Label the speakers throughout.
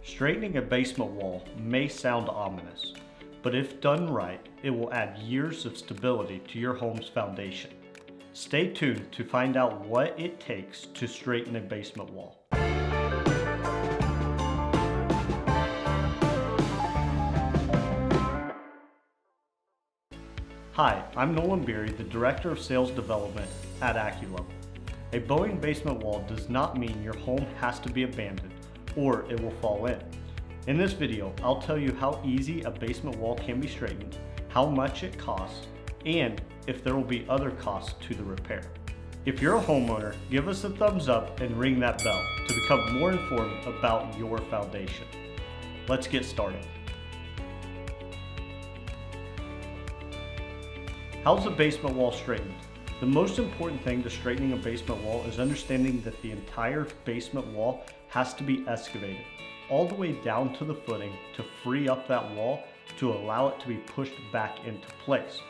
Speaker 1: Straightening a basement wall may sound ominous, but if done right, it will add years of stability to your home's foundation. Stay tuned to find out what it takes to straighten a basement wall. Hi, I'm Nolan Beery, the Director of Sales Development at Acculevel. A bowing basement wall does not mean your home has to be abandoned or it will fall in. In this video, I'll tell you how easy a basement wall can be straightened, how much it costs, and if there will be other costs to the repair. If you're a homeowner, give us a thumbs up and ring that bell to become more informed about your foundation. Let's get started. How's a basement wall straightened? The most important thing to straightening a basement wall is understanding that the entire basement wall has to be excavated all the way down to the footing to free up that wall to allow it to be pushed back into place.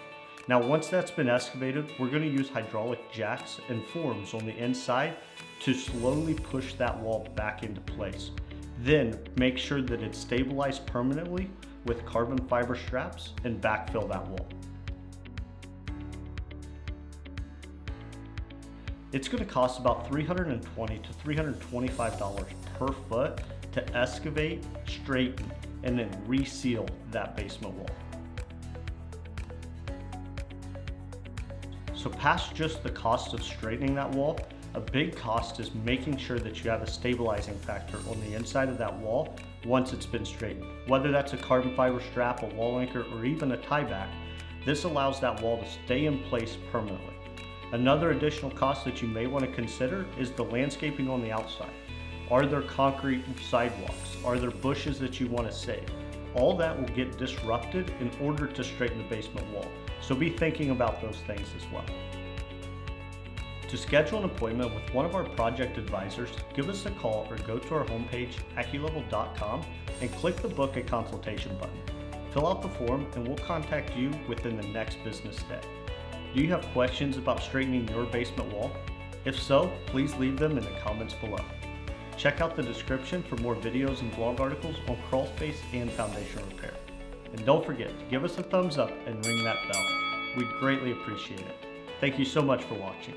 Speaker 1: Now, once that's been excavated, we're going to use hydraulic jacks and forms on the inside to slowly push that wall back into place. Then make sure that it's stabilized permanently with carbon fiber straps and backfill that wall. It's going to cost about $320 to $325 per foot to excavate, straighten, and then reseal that basement wall. So past just the cost of straightening that wall, a big cost is making sure that you have a stabilizing factor on the inside of that wall once it's been straightened. Whether that's a carbon fiber strap, a wall anchor, or even a tie back, this allows that wall to stay in place permanently. Another additional cost that you may want to consider is the landscaping on the outside. Are there concrete sidewalks? Are there bushes that you want to save? All that will get disrupted in order to straighten the basement wall. So be thinking about those things as well. To schedule an appointment with one of our project advisors, give us a call or go to our homepage, acculevel.com, and click the Book a Consultation button. Fill out the form and we'll contact you within the next business day. Do you have questions about straightening your basement wall? If so, please leave them in the comments below. Check out the description for more videos and blog articles on crawl space and foundation repair. And don't forget to give us a thumbs up and ring that bell. We'd greatly appreciate it. Thank you so much for watching.